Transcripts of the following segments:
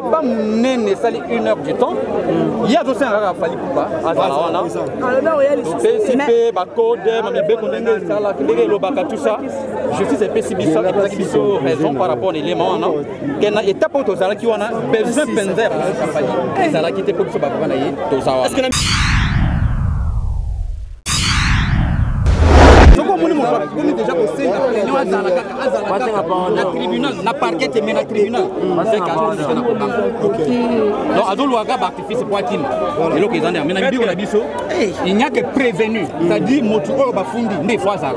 débat n'est sali 1 heure du temps. Il y a aussi un rare Fally Poupa. PCP, Bacode, Mamibé, tout ça. Justice et PCB, ça ont raison par rapport à l'élément. Il y a une étape où qui a besoin de penser. Ça a quitté pour que ce soit déjà posé na tribunal na parquet et na tribunal c'est donc adolo aga artifice pour kin et lo kezande mais na biso il n'y a que prévenu c'est-à-dire motu o ba fundi ndé fois ça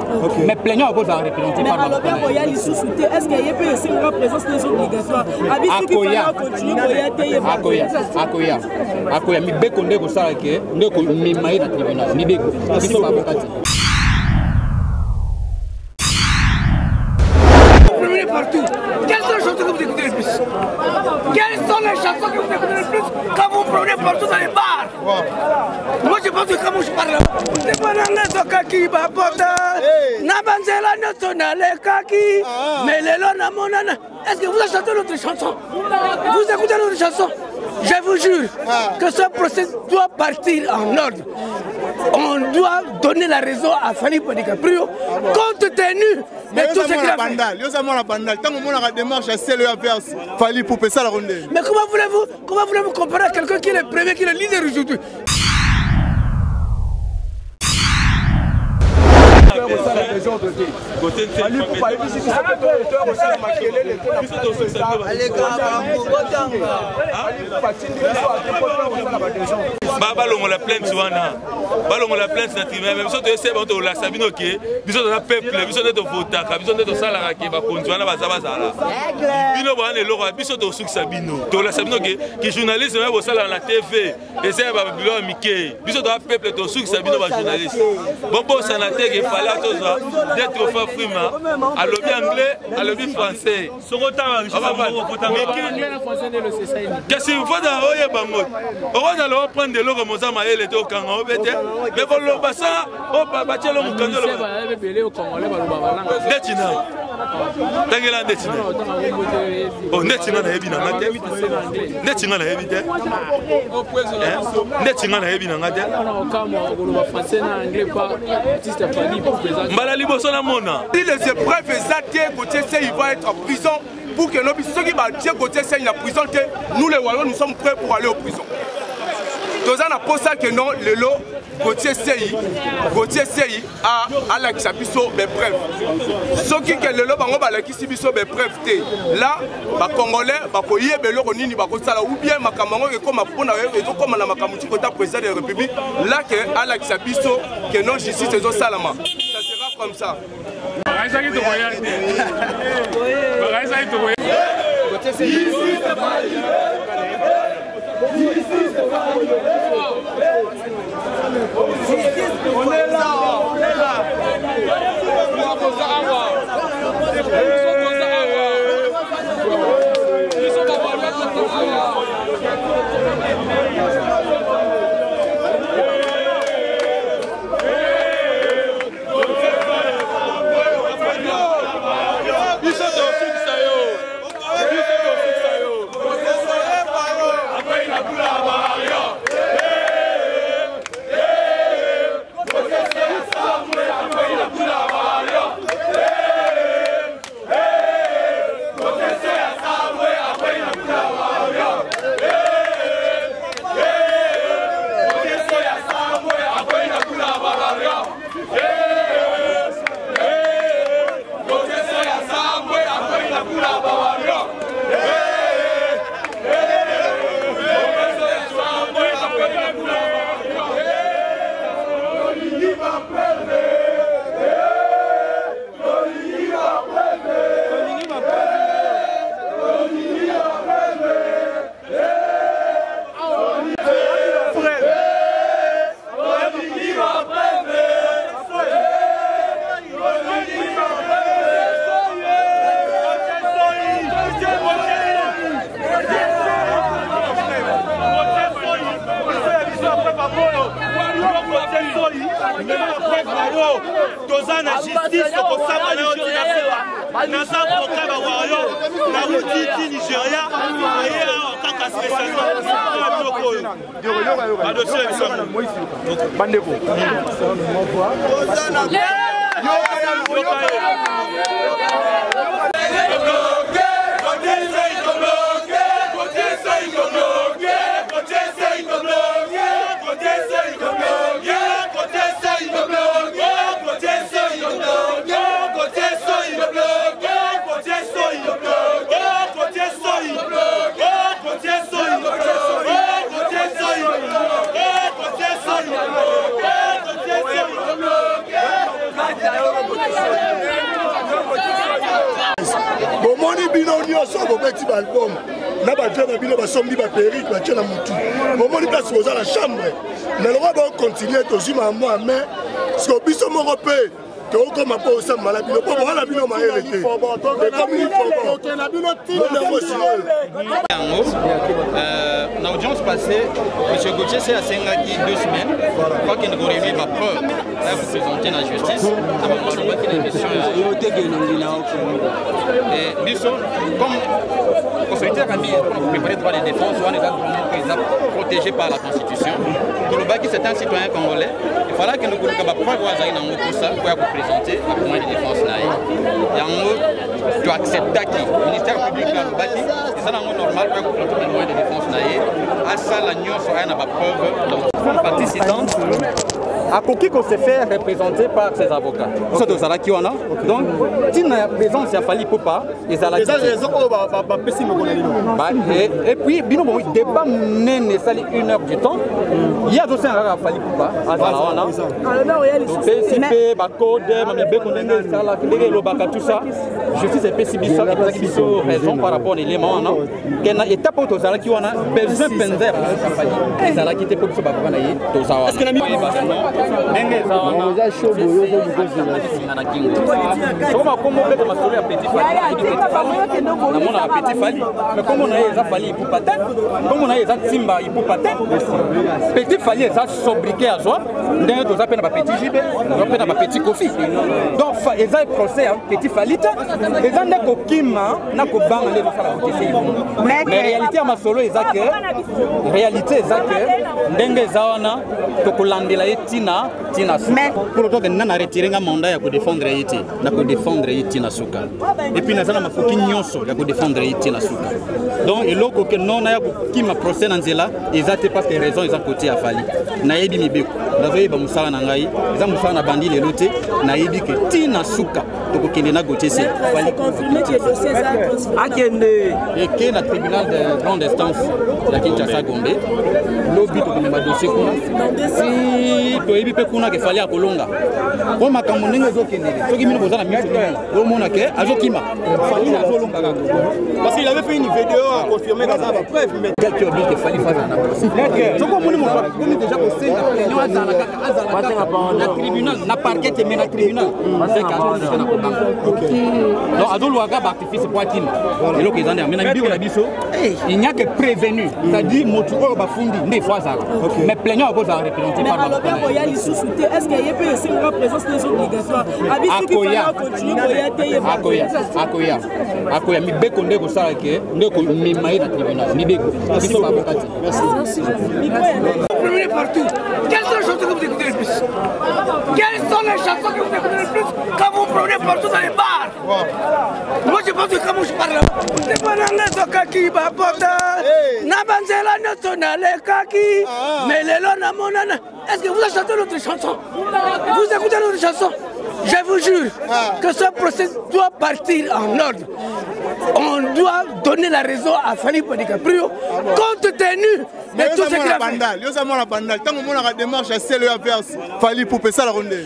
mais plaignant ko ça représenter par la est-ce qu'il y a peut c'est une présence des obligations abiso qui faut continuer akoya mi beko ndeko ça ke ndeko mi mai na tribunal mi beko biso ba bokati. Partout. Quelles sont les chansons que vous écoutez le plus? Quelles sont les chansons que vous écoutez le plus quand vous promenez partout dans les bars? Moi je pense que quand je parle est-ce que vous avez chanté notre chanson? Vous écoutez notre chanson? Je vous jure que ce procès doit partir en ordre. On doit donner la raison à Fally Caprio compte tenu de tout ce qu'il a fait. Mais comment voulez-vous comparer à quelqu'un qui est le premier, qui est le leader aujourd'hui? Balongo la plainte souvent balongo la plainte na tribunal mais biso to ese ba to la sabino ke biso na peuple biso de to vota ka biso de to sala ka ke ba konzwa na bazaba zala bino ba ne loko biso to suki sabino to la sabino ke journaliste ba bo sala na TV ese ba bilo mike biso to peuple to suki sabino ba journaliste bon bo sanate ke fala to za d'être fa frima à lobby anglais à lobby français sokota ba anglais na français de le c'est ça qu'est-ce qu'il faut da oye bango on va leur prendre de l'eau comme ça maël était au Kanga au bête mais bon le bassin au babachelo mukandolo netina tangela netina oh netina na ebina ngate netina na ebite netina na ebina ngate mbala liboso na mona si les épreuves exactes côté c'est il va être en prison pour que ceux qui va dire côté c'est la prison que nous les Wallons nous sommes prêts pour aller en prison. Tous en a pour ça que non le lot Gauthier CI à la Kisabiso mais bref ceux qui que le lot bango ba la Kisabiso mais bref là ba congolais ba ko yebelo ko nini ba ko sala ou bien makamango ke comme pona et comme na makamuti ko ta président de la République là que à la Kisabiso que non justice zo salama ça sera comme ça. On est là, on est là. Tozana justice au Saba na Nigeria Bomoni bino nyonso bobeti ba album na ba jana bino ba sombi ba perruque ba tchela mutu bomoni place koza la chambre mais le roi va continuer to zima moi mais ce biso moko pe to koma po sa mala bino po wala bino ma hérité et comme il faut que na bino tino na audience passée monsieur Gauthier s'est assengaki 2 semaines quoi qu'il ne remet ma preuve là vous présenter la justice avant qu'il ait mission et biso comme autorité Camille pour préparer droit de défense on est protégé par la constitution pour le bac c'est un citoyen congolais il fallait que nous connaissions la preuve tout ça pour présenter la commande de défense là et en gros tu acceptes le ministère public là le bâti c'est ça normal pour présenter la commande de défense là à ça la nuance a une preuve donc participante à Koki qu'on s'est fait représenter par ses avocats. C'est de ça qui on a. Donc, si la présence il a fallu pour pas, les alliés. Et puis, bien bon, débat n'est ça 1 heure du temps. Il y a aussi un rare fallu pour pas. PCP, Bacode, Mamibé, tout ça. Justice et PCB, ça qui ont raison par rapport à l'élément. Qu'il y a une étape où les alliés qui ont besoin de penser. Les alliés qui étaient pour se battre. Est-ce que petit fali eza sobriqué à soi ndenge toza pe na ba petit jibe toza pe na ba petit kofi donc eza procès petit fali eza ndeko kima na ko banga le sala kotisi mais réalité ya masolo eza que réalité eza que ndenge eza wana to kolandela etina tina pour autant que nana retirer nga mandat ya ko défendre yiti na ko défendre yiti na suka et puis nazana mafoki nyonso ya ko défendre yiti na suka donc eloko que non na ya ko kima procès na nzela ezate parce que raison eza côté ya fali na yebi mibeko nazoyeba musala na ngai eza musala na bandi lelo te na yebi que tina suka to ko kende na Gauthier c'est fali confirmer que dossier ça akende et que na tribunal de grande instance ya Kinshasa Gombe lobby to ko ma dossier kuna si to yebi pe kuna ke fali akolonga ko makambo ndenge ezokendele soki mino bozana miso o mona ke azokima fali azolonga parce qu'il avait fait une vidéo à confirmer que ça va preuve mais quelques dit que fali faza na procès soko moni mo ko déjà ko senga plaignant azala kaka na tribunal na parquet et na tribunal c'est ka na ko donc azolo aga artifice pour akina et lo kezande amena bibi na biso il n'y a que prévenu c'est-à-dire motu o bafundi ndé fois azala mais plaignant a besoin représenter par la est-ce qu'il y a peu c'est une présence des obligations akoya mibeko ndeko sala ke ndeko mimaye na tribunal mibeko biso avocati merci promenez partout. Quelles sont les chansons que vous écoutez le plus? Quelles sont les chansons que vous écoutez le plus quand vous promenez partout dans les bars? Moi je pense que quand je parle là-bas, c'est pas dans les kaki babota, nabanzela nationale kaki, mais les lois na monana. Est-ce que vous avez chanté notre chanson? Vous écoutez notre chanson? Je vous jure que ce procès doit partir en ordre. On doit donner la raison à Fally Ipupa DiCaprio compte tenu de tout ce qu'il a fait.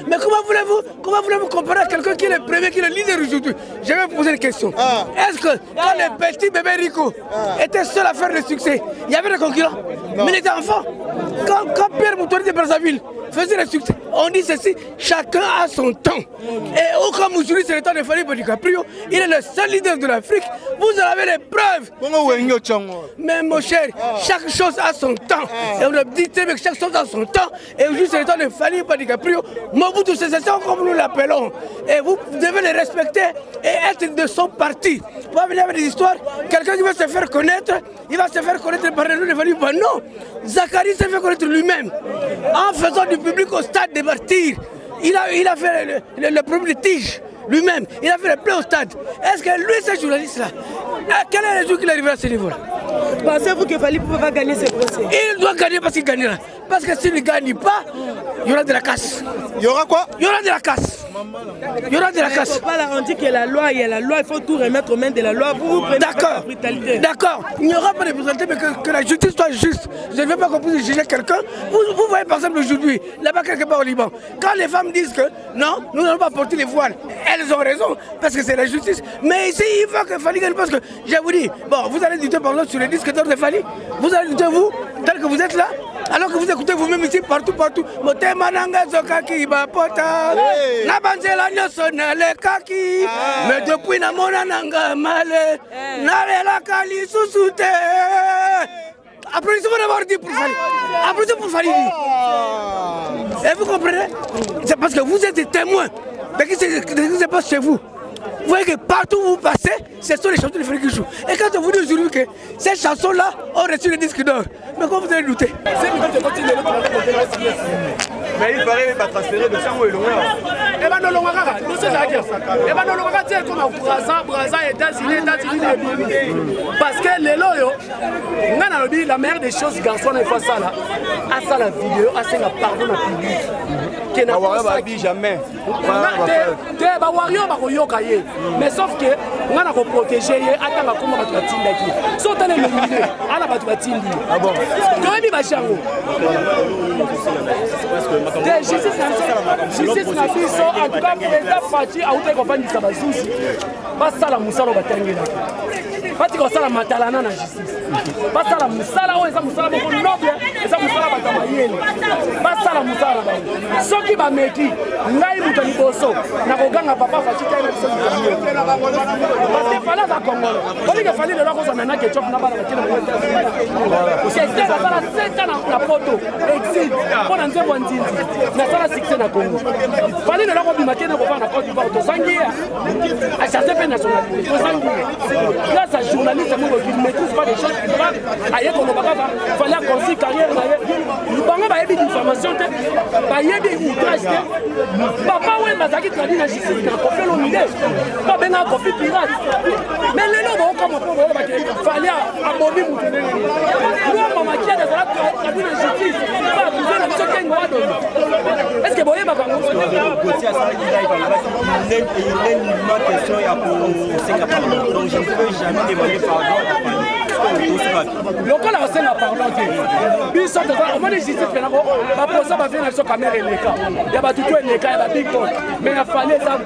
Mais comment voulez-vous comparer à quelqu'un qui est le premier, qui est le leader aujourd'hui? Je vais vous poser une question. Est-ce que quand le petit bébé Rico était seul à faire le succès, il y avait des concurrents? Mais il était enfant. Quand Pierre Moutouri de Brazzaville faisait le succès, on dit ceci, chacun a son temps. Et au cas où aujourd'hui c'est le temps de Fally Ipupa DiCaprio, il est le seul leader de l'Afrique. Vous en avez les preuves. Mais mon cher, chaque chose a son temps. Et on a dit que chaque chose a son temps. Et aujourd'hui c'est le temps de Fally Ipupa DiCaprio. Mobutu Sese Seko comme nous l'appelons. Et vous devez les respecter et être de son parti. Pour venir avec des histoires, quelqu'un qui va se faire connaître, il va se faire connaître par le nom de Fali. Non, Zacharie s'est fait connaître lui-même en faisant du public au stade des martyrs. Il a fait le problème de tige lui-même, il a fait le plein au stade. Est-ce que lui, ce journaliste-là, quel est le jour qu'il arrivera à ce niveau-là? Pensez-vous que Fali va gagner ce procès? Il doit gagner parce qu'il gagnera. Parce que s'il ne gagne pas, il y aura de la casse. Il y aura quoi? Il y aura de la casse. Il y aura de la casse. On dit que la loi, il y a la loi, il faut tout remettre aux mains de la loi. Vous prenez la brutalité. D'accord. Il n'y aura pas de brutalité, mais que la justice soit juste. Je ne veux pas qu'on puisse juger quelqu'un. Vous voyez par exemple aujourd'hui, là-bas quelque part au Liban, quand les femmes disent que non, nous n'allons pas porter les voiles, elles ont raison, parce que c'est la justice. Mais ici, il faut que Fali gagne, parce que je vous dis, bon, vous allez douter par exemple sur les disques d'or de Fali, vous allez douter vous, tel que vous êtes là, alors que vous écoutez vous-même ici, partout. Motema nanga zokaki bapota, na banzela nyoso na le kaki, mais depuis na mona nanga male, na la kali susute. Applaudissez-moi d'avoir dit pour Fali. Applaudissez pour Fali. Et vous comprenez? C'est parce que vous êtes des témoins de ce qui se passe chez vous. Vous voyez que partout où vous passez, ce sont les chansons de Fali qui jouent. Et quand on vous dit aujourd'hui que ces chansons-là ont reçu le disque d'or, mais comment vous allez douter? Mais il paraît pas transférer de sang ou loin. Et ben non, loin, nous sommes là. Et ben non, loin, c'est comme Braza, États-Unis, parce que les loyaux, la meilleure des choses, garçon, il faut ça là, à ça la vidéo, à ça la pardon à public. Qui n'a pas dit jamais. Mais sauf que on a protéger, attends, comment on va te tindaki. Sauf que les milieux, à la batte tindi. Ah bon. Quand il va chango. Justice na biso en tout cas président Fati a outé compagnie ça bazuzi basala musala batangela Fati ko sala matalana na justice basala musala o eza musala moko noble eza musala batamayeli basala musala ba soki ba meki ngai muto liboso na koganga papa Fati ta biso parce que fala za Congo bali ke fali le loko za nana ke chop na bala bakina mo c'est ça bala 7 ans na poto exit pona nzembo ndindi na sala succès na Congo fali le loko bimake na ko na Côte d'Ivoire to sangia a chercher pe nationalité to sangia grâce à journaliste qui ne maîtrise pas les choses qui parlent aye ko lobaka fallait construire carrière na ye bango ba yebi information te ba yebi outrage te papa we bazaki traduit na justice na Koffi Olomide pas benga Koffi pirate mais les lots ba comme pour ba ke fallait abomi mutu nous mama qui a des traduit na justice pas vous na biso kengo ado est-ce que boye ba bango Gauthier ça il est uniquement question ya pour 5 pardon donc je ne peux jamais demander pardon lokola osenga pardon te biso toza omoni justice penako baposa bavie na biso kamera eleka ya batutu eleka ya babig bon mais na fali eza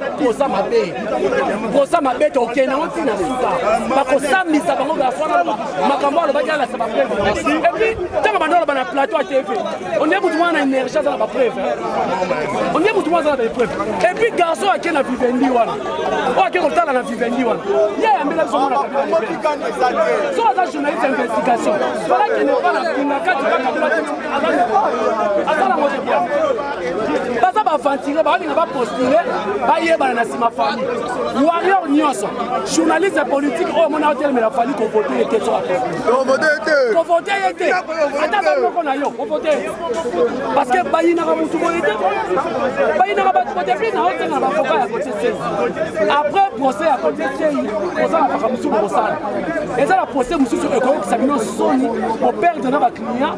posa mabe tokende yango ntina suka bakosambisa bango baswana makambo alobaki alasa bapreve epuis ntango bando aloba na plateau ya tv ondie butu mwana na énergie aza na bapreve ondie butu mwana aza na bapreve epuis garçon ake na vivendi wana oyo ake kotala na vivendi wana ye yambela biso mwana so aza journaliste d'investigation voilà qu'il n'est pas la pinaka du aza nango te bien baza bavantire baolinga bapostire bayebana na nsima fali warrior nyonso journaliste politique oyo mona otelemela fali kovote ye te kovote ye te ata banoko na yo kovote parce que bayinaka mutu boye te bayinaka bato bote mpe na otenga bavoka ya kote sei après procès ya kote sei oza na paka mosusu kosala eza na procès mosusu ekoyokisa bino soni boperdre na baclient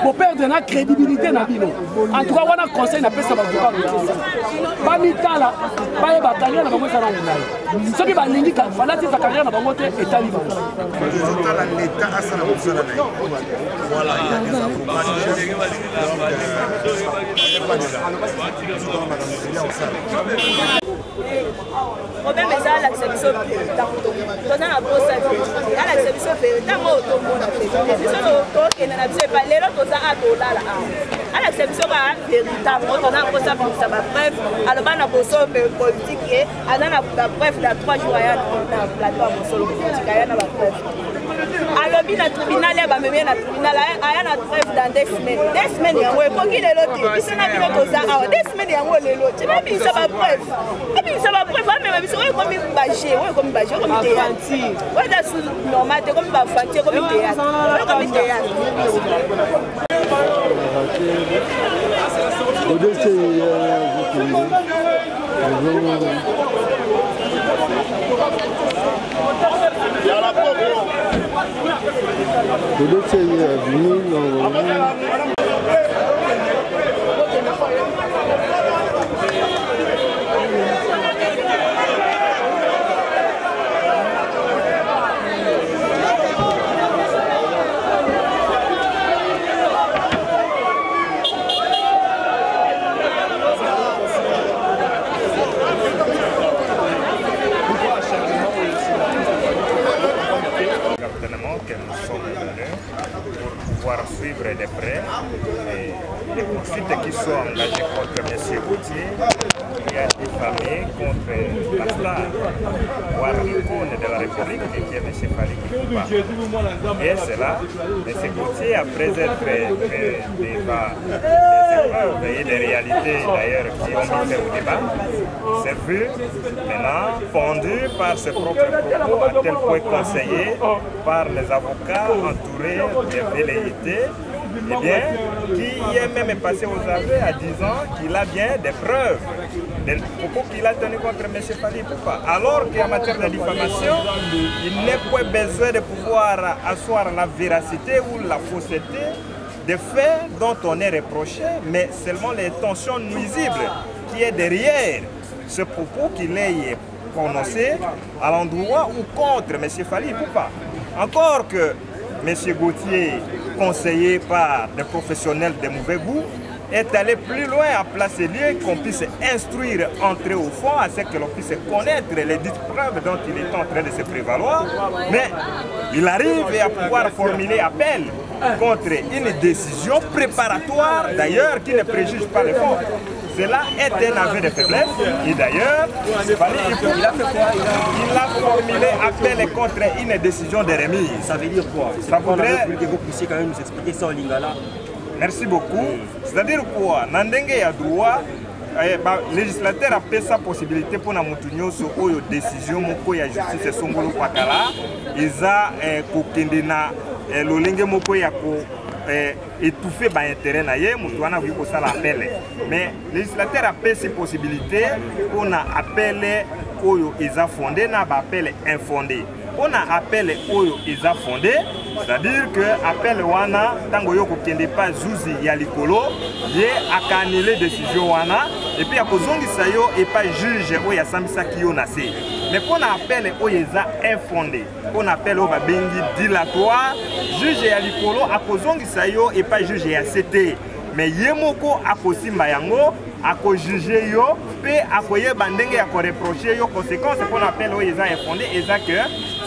boperdre na crédibilité na bino en tout cas wana conseil napesa bavoka bamitala bayeba carrière na bango eza na molai soki balingi falatisa carrière na bango te etali bango problème eza alakisa biso toza na brosa alakisa biso fere ntango otomona biso tokende na biso epa lelo toza atolala alakisa biso ka véritable toza na brosa bimisa babref aloba na bosolo politique ye aza na babref na 3 jours aya na plateau ya bosolo politique aya na babref balobi na tribunal ya bamemi na tribunal aya na trêve dans 2 semaines. 2 semaines yango ekoki lelo te. Biso na bino toza awa 2 semaines yango lelo. Tu vas bisa ba preuve. Bisa ba preuve amema biso oyo komi baje, oyo komi baje, oyo komi théâtre. Oyo da sous normal te komi ba fanti komi théâtre. Oyo komi théâtre. Suivre de près les poursuites qui sont engagées contre M. Gauthier, qui a diffamé contre la star, voire l'icône de la République, qui est M. Falik Ipupa. Et cela, M. Gauthier, après être devant des épreuves et des réalités d'ailleurs qui ont mis au débat, s'est vu maintenant pendu par ses propres propos, à tel point conseillé par les avocats entourés de velléités, eh bien, qui est même passé aux aveux à disant qu'il a bien des preuves des propos qu'il a tenus contre M. Falik Ipupa. Alors qu'en matière de diffamation, il n'est pas besoin de pouvoir asseoir la véracité ou la fausseté des faits dont on est reproché, mais seulement les tensions nuisibles qui est derrière ce propos qu'il ait prononcé à l'endroit ou contre M. Falik Ipupa. Encore que M. Gauthier, conseillé par des professionnels de mauvais goût, est allé plus loin à placer lieu qu'on puisse instruire, entrer au fond, à ce que l'on puisse connaître les dites preuves dont il est en train de se prévaloir. Mais il arrive à pouvoir formuler appel contre une décision préparatoire, d'ailleurs, qui ne préjuge pas le fond. Cela est un aveu de faiblesse et d'ailleurs, il a formulé appel contre une décision de remise. Ça veut dire quoi? Ça voudrait que vous puissiez quand même nous expliquer ça en lingala. Merci beaucoup. C'est-à-dire quoi? Nandenge ya droit, le législateur a fait sa possibilité pour nous sur une décision moko ya justice songolo pakala. Isa kokendena lolenge moko ya ko étouffer par intérêt naïe, moutoana vu ça l'appel. Mais le législateur a fait ces possibilités pour nous appeler Oyo Isa fondé, n'a pas appelé infondé. On a appelé Oyo Isa fondé, c'est-à-dire que appel wana tango yo kokende pas zuzi ya likolo, ye akanile décision wana et puis akozongisa yo et pas juge oyo asambisa ki yo nase. Mais pour appel Oyo Isa infondé, on appelle au babengi dilatoire, juge ya likolo akozongisa yo et pas juge ya CT. Mais yemoko akosimba yango ako juger yo pe akoye bandenge ya ko reprocher yo conséquence qu'on appelle Oyo Isa infondé et ça que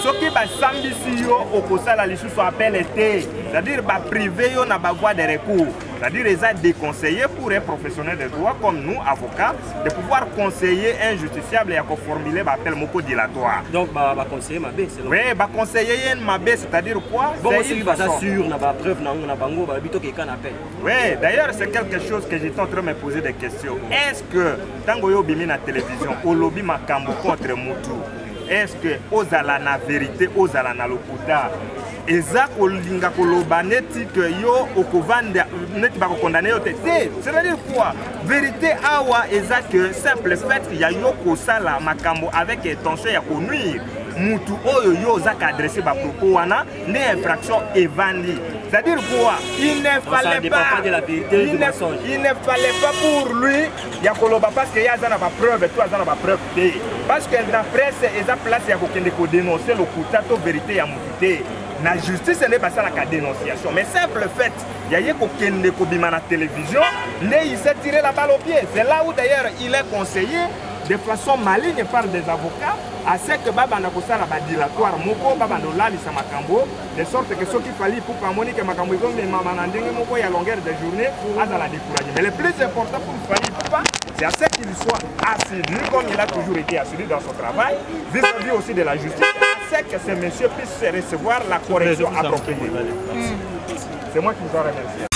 soki ba sambisi yo okosala lisusu appel été, c'est-à-dire ba privé yo na ba voie de recours, c'est-à-dire eza déconseillé pour un professionnel de droit comme nous avocats de pouvoir conseiller un justiciable ya ko formuler ba appel moko dilatoire. Donc ba conseiller mabé c'est oui, ba conseiller yen mabé c'est-à-dire quoi? Bon c'est pas sûr na ba preuve na bango ba bito ke kan appel. Oui, d'ailleurs c'est quelque chose que j'étais en train de me poser des questions. Est-ce que tango yo bimi na télévision au lobby makambo contre mutu? Est-ce que ozala na vérité, ozala na lokuta? Eza kolinga koloba neti que yo okovanda neti ba condamner yo te. C'est-à-dire quoi? Vérité awa eza que simple fait ya yo kosala makambo avec intention ya konuire mutu oyo yo zaka adresser ba propos wana ne infraction evandi. C'est-à-dire quoi? Il ne fallait pas de la vérité, il ne fallait pas pour lui ya koloba parce que ya zana ba preuve, toi zana ba preuve te. Parce que la presse eza place ya kokende ko dénoncer le kutato vérité ya mutu. La justice n'est pas ça la dénonciation, mais simple fait, il y a eu kokende ko bima na télévision, il s'est tiré la balle au pied. C'est là où d'ailleurs il est conseillé de façon maligne par des avocats à ce que baba na kosala ba dilatoire moko baba no lali sa makambo de sorte que ce qu'il fallait pour pamoni que makambo izo mais mama na ndenge moko ya longueur de journée à la décourager. Mais le plus important pour Fally Ipupa, c'est à ce qu'il soit assidu comme il a toujours été assidu dans son travail, vis-à-vis aussi de la justice, ce que ces messieurs puissent recevoir la correction appropriée. C'est moi qui vous en remercie.